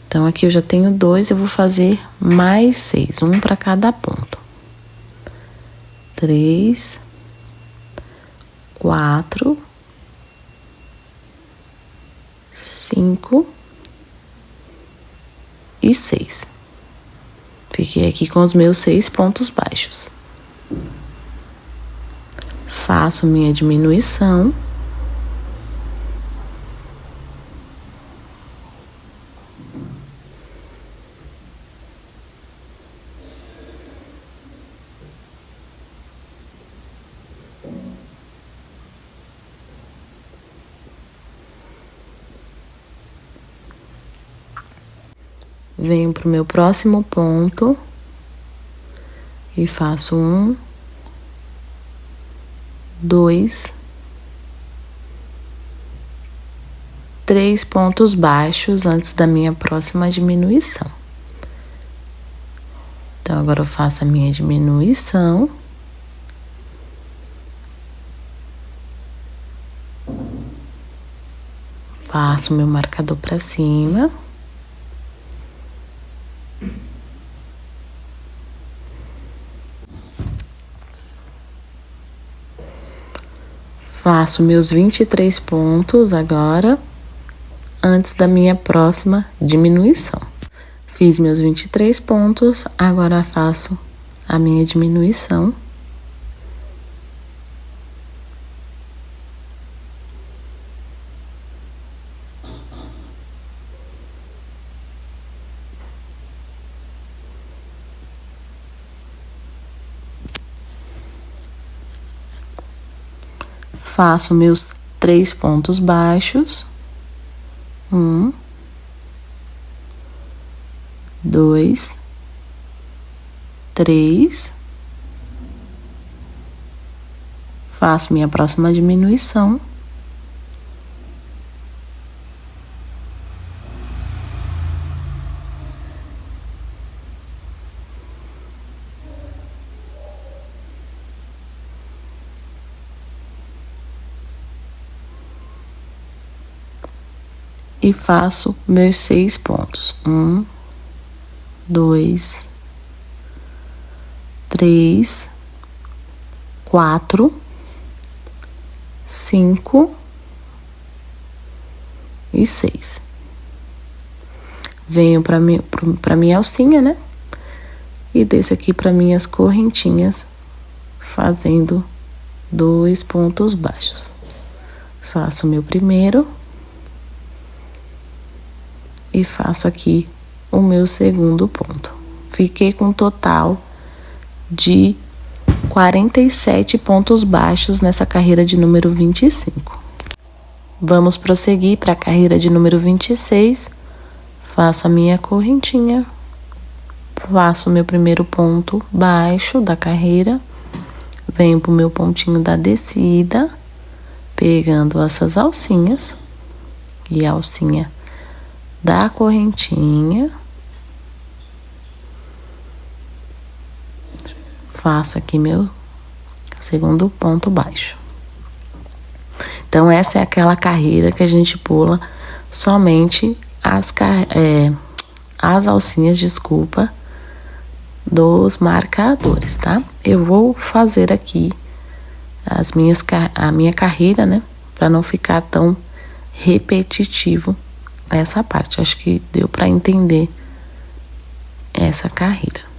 Então, aqui eu já tenho 2, eu vou fazer mais 6, um para cada ponto. 3, 4, 5 e 6. Fiquei aqui com os meus 6 pontos baixos. Faço minha diminuição. Venho pro meu próximo ponto e faço 1, 2, 3 pontos baixos antes da minha próxima diminuição. Então, agora eu faço a minha diminuição. Passo meu marcador para cima. Faço meus 23 pontos agora, antes da minha próxima diminuição. Fiz meus 23 pontos, agora faço a minha diminuição. Faço meus 3 pontos baixos. 1, 2, 3. Faço minha próxima diminuição. E faço meus 6 pontos. 1, 2, 3, 4, 5 e 6. Venho para minha alcinha, né? E desço aqui para minhas correntinhas, fazendo 2 pontos baixos. Faço o meu primeiro. E faço aqui o meu segundo ponto. Fiquei com um total de 47 pontos baixos nessa carreira de número 25. Vamos prosseguir para a carreira de número 26. Faço a minha correntinha. Faço o meu primeiro ponto baixo da carreira. Venho pro meu pontinho da descida, pegando essas alcinhas. E a alcinha da correntinha, faço aqui meus segundo ponto baixo. Então, essa é aquela carreira que a gente pula somente as alcinhas, desculpa, dos marcadores, tá? Eu vou fazer aqui a minha carreira, né? Pra não ficar tão repetitivo essa parte. Acho que deu pra entender essa carreira.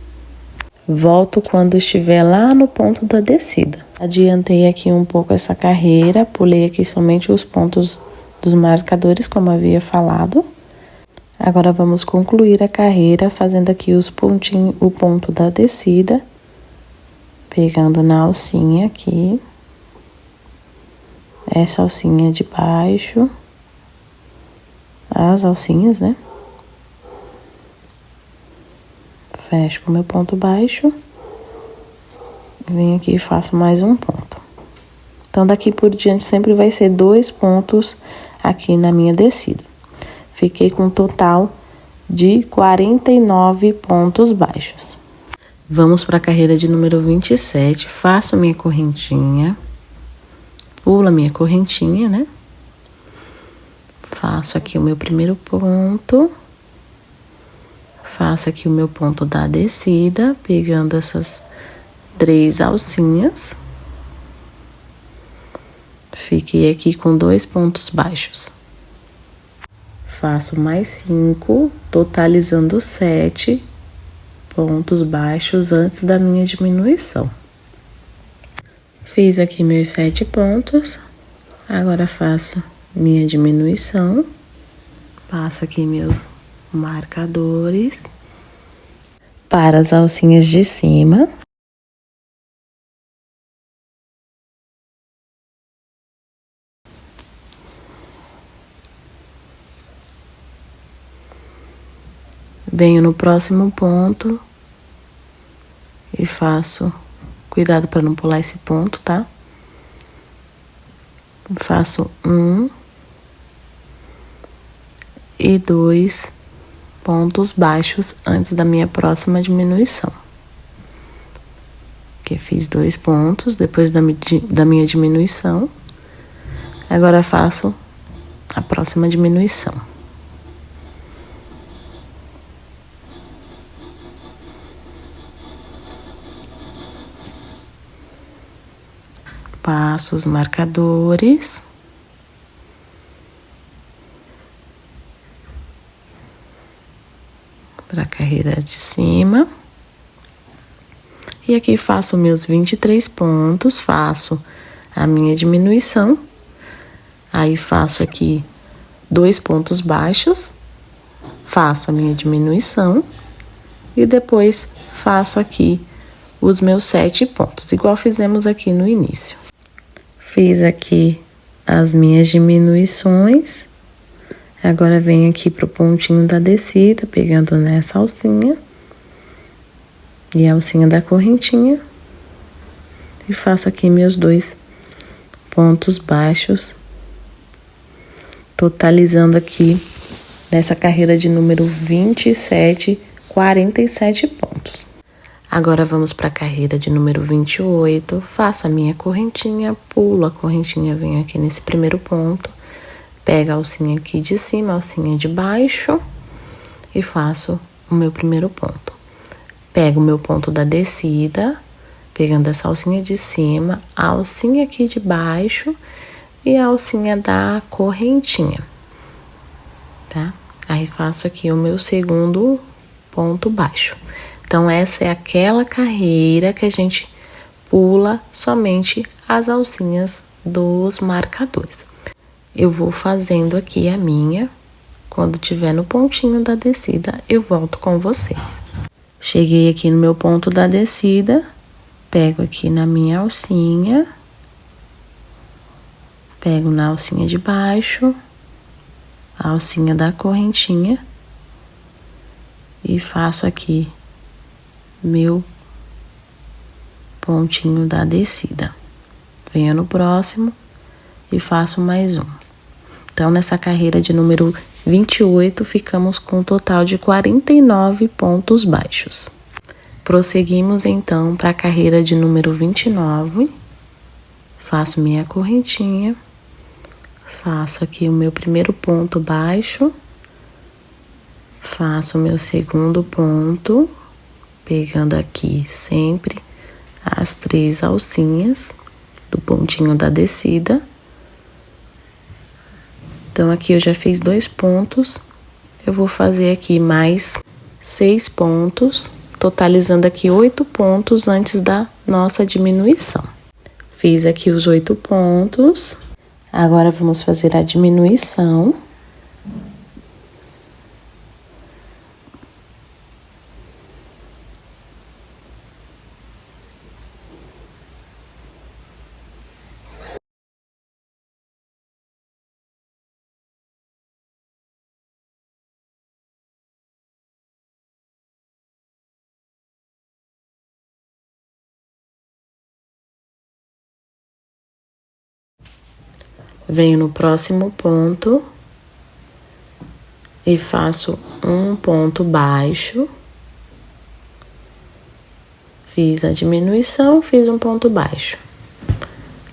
Volto quando estiver lá no ponto da descida. Adiantei aqui um pouco essa carreira, pulei aqui somente os pontos dos marcadores, como havia falado. Agora vamos concluir a carreira fazendo aqui o ponto da descida, pegando na alcinha aqui, essa alcinha de baixo, as alcinhas, né? Fecho com o meu ponto baixo, venho aqui e faço mais um ponto. Então, daqui por diante sempre vai ser 2 pontos aqui na minha descida. Fiquei com um total de 49 pontos baixos. Vamos para a carreira de número 27, faço minha correntinha, pulo a minha correntinha, né? Faço aqui o meu primeiro ponto. Faço aqui o meu ponto da descida, pegando essas 3 alcinhas. Fiquei aqui com 2 pontos baixos. Faço mais 5, totalizando 7 pontos baixos antes da minha diminuição. Fiz aqui meus 7 pontos. Agora faço minha diminuição. Passo aqui meus marcadores para as alcinhas de cima. Venho no próximo ponto e faço, cuidado para não pular esse ponto, tá? Faço 1 e 2 pontos baixos antes da minha próxima diminuição. Aqui fiz 2 pontos depois da minha diminuição. Agora faço a próxima diminuição. Passo os marcadores. Para a carreira de cima. E aqui faço meus 23 pontos, faço a minha diminuição. Aí faço aqui 2 pontos baixos, faço a minha diminuição e depois faço aqui os meus 7 pontos, igual fizemos aqui no início. Fiz aqui as minhas diminuições. Agora venho aqui pro pontinho da descida, pegando nessa alcinha e a alcinha da correntinha. E faço aqui meus 2 pontos baixos, totalizando aqui nessa carreira de número 27, 47 pontos. Agora vamos para a carreira de número 28, faço a minha correntinha, pulo a correntinha, venho aqui nesse primeiro ponto, pego a alcinha aqui de cima, a alcinha de baixo e faço o meu primeiro ponto. Pego o meu ponto da descida, pegando essa alcinha de cima, a alcinha aqui de baixo e a alcinha da correntinha, tá? Aí faço aqui o meu segundo ponto baixo. Então, essa é aquela carreira que a gente pula somente as alcinhas dos marcadores. Eu vou fazendo aqui a minha, quando tiver no pontinho da descida, eu volto com vocês. Cheguei aqui no meu ponto da descida, pego aqui na minha alcinha, pego na alcinha de baixo, a alcinha da correntinha e faço aqui meu pontinho da descida. Venho no próximo e faço mais um. Então, nessa carreira de número 28, ficamos com um total de 49 pontos baixos. Prosseguimos, então, para a carreira de número 29. faço minha correntinha, faço aqui o meu primeiro ponto baixo, faço o meu segundo ponto, pegando aqui sempre as 3 alcinhas do pontinho da descida. Então, aqui eu já fiz 2 pontos, eu vou fazer aqui mais 6 pontos, totalizando aqui 8 pontos antes da nossa diminuição. Fiz aqui os 8 pontos, agora vamos fazer a diminuição. Venho no próximo ponto e faço um ponto baixo. Fiz a diminuição, fiz um ponto baixo.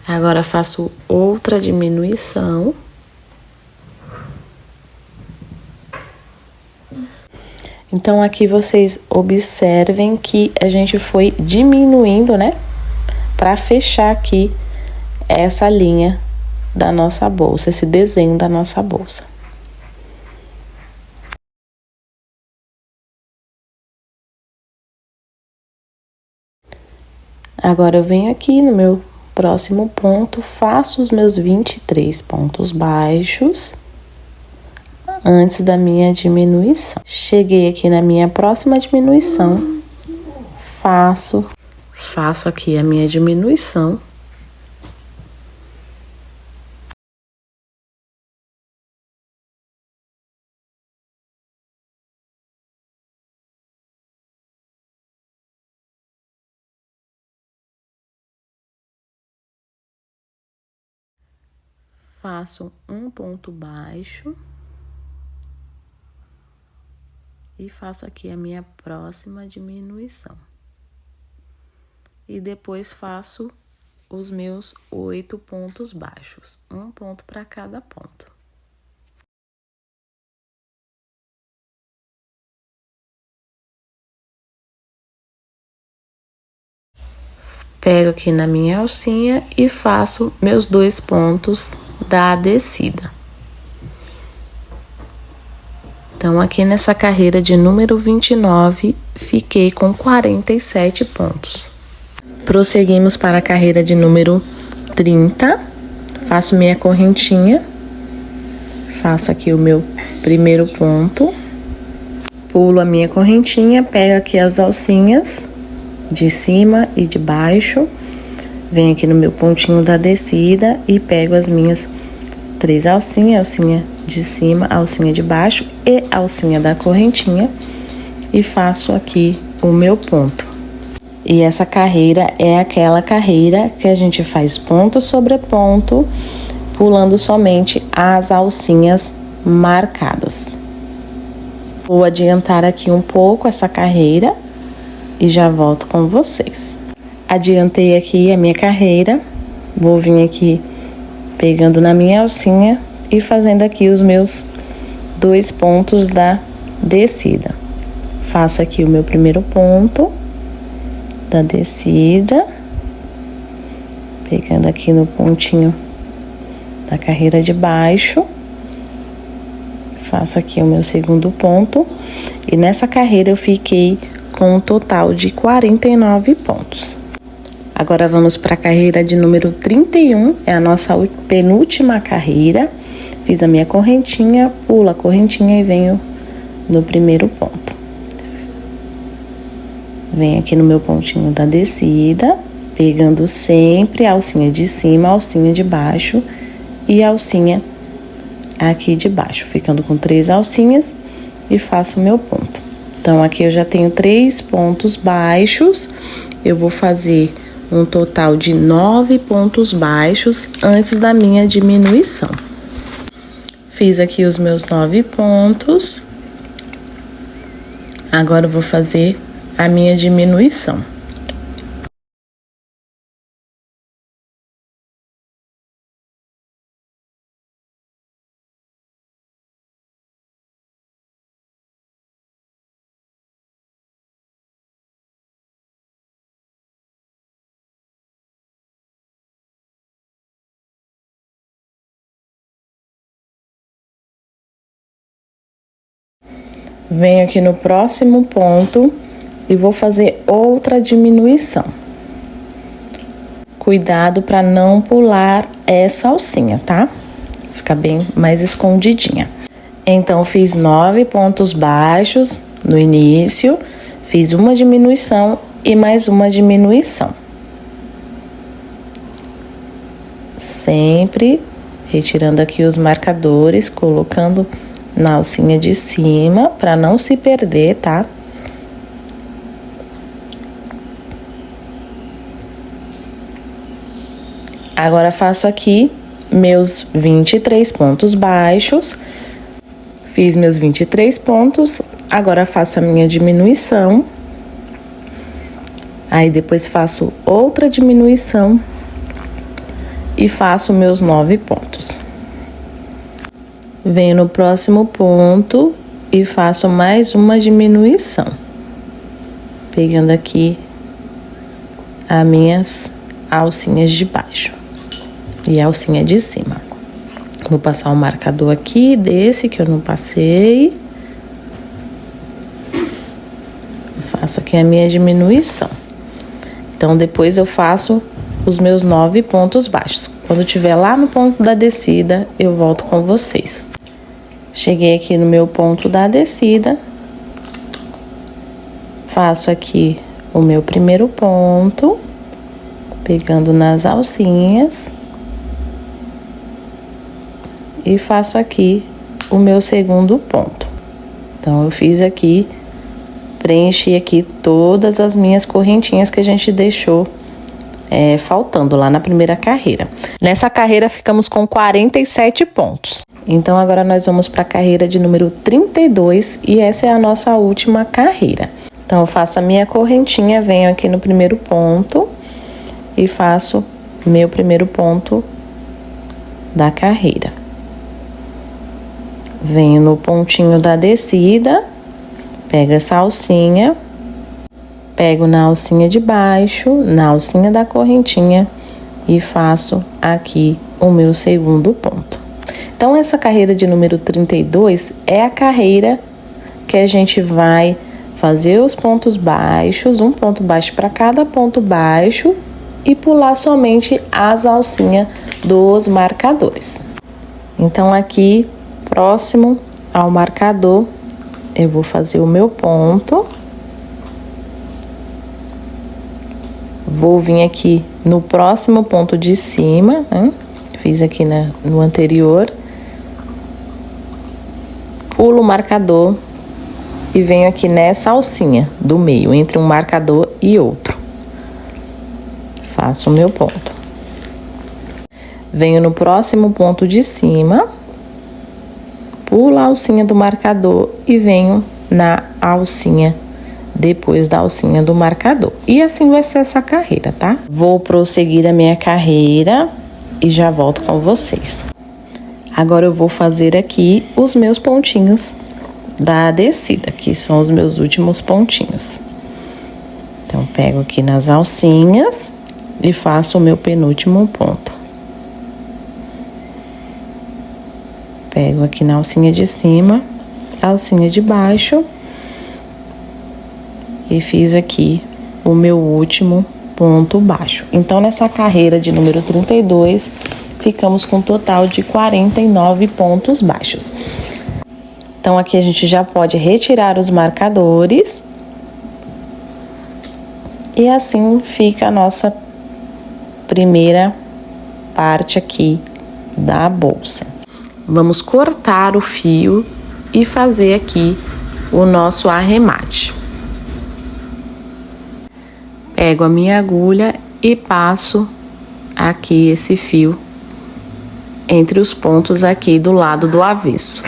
Agora faço outra diminuição. Então, aqui vocês observem que a gente foi diminuindo, né? Pra fechar aqui essa linha da nossa bolsa, esse desenho da nossa bolsa. Agora, eu venho aqui no meu próximo ponto, faço os meus 23 pontos baixos antes da minha diminuição. Cheguei aqui na minha próxima diminuição, faço aqui a minha diminuição. Faço um ponto baixo e faço aqui a minha próxima diminuição. E depois faço os meus 8 pontos baixos, um ponto para cada ponto. Pego aqui na minha alcinha e faço meus 2 pontos da descida. Então, aqui nessa carreira de número 29, fiquei com 47 pontos. Prosseguimos para a carreira de número 30, faço minha correntinha, faço aqui o meu primeiro ponto, pulo a minha correntinha, pego aqui as alcinhas de cima e de baixo, venho aqui no meu pontinho da descida e pego as minhas 3 alcinhas, alcinha de cima, alcinha de baixo e alcinha da correntinha e faço aqui o meu ponto. E essa carreira é aquela carreira que a gente faz ponto sobre ponto, pulando somente as alcinhas marcadas. Vou adiantar aqui um pouco essa carreira e já volto com vocês. Adiantei aqui a minha carreira, vou vir aqui pegando na minha alcinha e fazendo aqui os meus 2 pontos da descida. Faço aqui o meu primeiro ponto da descida, pegando aqui no pontinho da carreira de baixo, faço aqui o meu segundo ponto, e nessa carreira eu fiquei com um total de 49 pontos. Agora vamos para a carreira de número 31, é a nossa penúltima carreira. Fiz a minha correntinha, pulo a correntinha e venho no primeiro ponto. Venho aqui no meu pontinho da descida, pegando sempre a alcinha de cima, a alcinha de baixo e a alcinha aqui de baixo, ficando com 3 alcinhas e faço o meu ponto. Então, aqui eu já tenho 3 pontos baixos, eu vou fazer um total de 9 pontos baixos antes da minha diminuição. Fiz aqui os meus 9 pontos, agora eu vou fazer a minha diminuição. Venho aqui no próximo ponto e vou fazer outra diminuição. Cuidado para não pular essa alcinha, tá? Fica bem mais escondidinha. Então, fiz 9 pontos baixos no início, fiz uma diminuição e mais uma diminuição. Sempre retirando aqui os marcadores, colocando na alcinha de cima para não se perder, tá? Agora faço aqui meus 23 pontos baixos. Fiz meus 23 pontos, agora faço a minha diminuição. Aí depois faço outra diminuição e faço meus 9 pontos. Venho no próximo ponto e faço mais uma diminuição. Pegando aqui as minhas alcinhas de baixo e a alcinha de cima. Vou passar o marcador aqui, desse que eu não passei. Faço aqui a minha diminuição. Então, depois eu faço os meus 9 pontos baixos. Quando tiver lá no ponto da descida, eu volto com vocês. Cheguei aqui no meu ponto da descida. Faço aqui o meu primeiro ponto, pegando nas alcinhas. E faço aqui o meu segundo ponto. Então, eu fiz aqui, preenchi aqui todas as minhas correntinhas que a gente deixou faltando lá na primeira carreira. Nessa carreira, ficamos com 47 pontos. Então, agora nós vamos para a carreira de número 32 e essa é a nossa última carreira. Então, eu faço a minha correntinha, venho aqui no primeiro ponto e faço meu primeiro ponto da carreira. Venho no pontinho da descida, pego essa alcinha, pego na alcinha de baixo, na alcinha da correntinha e faço aqui o meu segundo ponto. Então, essa carreira de número 32 é a carreira que a gente vai fazer os pontos baixos, um ponto baixo para cada ponto baixo e pular somente as alcinhas dos marcadores. Então, aqui, próximo ao marcador, eu vou fazer o meu ponto. Vou vir aqui no próximo ponto de cima, né? Fiz aqui no anterior. Pulo o marcador e venho aqui nessa alcinha do meio, entre um marcador e outro. Faço o meu ponto. Venho no próximo ponto de cima, pulo a alcinha do marcador e venho na alcinha depois da alcinha do marcador. E assim vai ser essa carreira, tá? Vou prosseguir a minha carreira e já volto com vocês. Agora eu vou fazer aqui os meus pontinhos da descida, que são os meus últimos pontinhos. Então, pego aqui nas alcinhas e faço o meu penúltimo ponto. Pego aqui na alcinha de cima, a alcinha de baixo e fiz aqui o meu último ponto baixo. Então, nessa carreira de número 32, ficamos com um total de 49 pontos baixos. Então, aqui a gente já pode retirar os marcadores. E assim fica a nossa primeira parte aqui da bolsa. Vamos cortar o fio e fazer aqui o nosso arremate. Pego a minha agulha e passo aqui esse fio entre os pontos aqui do lado do avesso.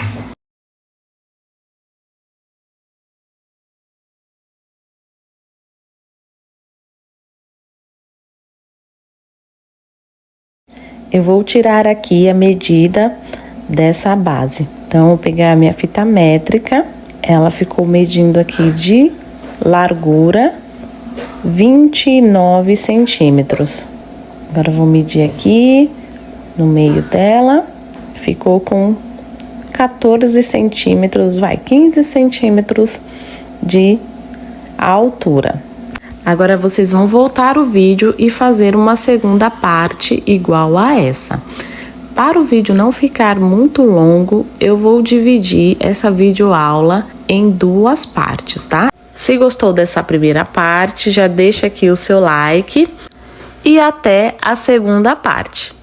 Eu vou tirar aqui a medida dessa base. Então, eu vou pegar a minha fita métrica, ela ficou medindo aqui de largura 29 centímetros. Agora, eu vou medir aqui no meio dela, ficou com 14 centímetros, 15 centímetros de altura. Agora vocês vão voltar o vídeo e fazer uma segunda parte igual a essa. Para o vídeo não ficar muito longo, eu vou dividir essa videoaula em 2 partes, tá? Se gostou dessa primeira parte, já deixa aqui o seu like e até a segunda parte.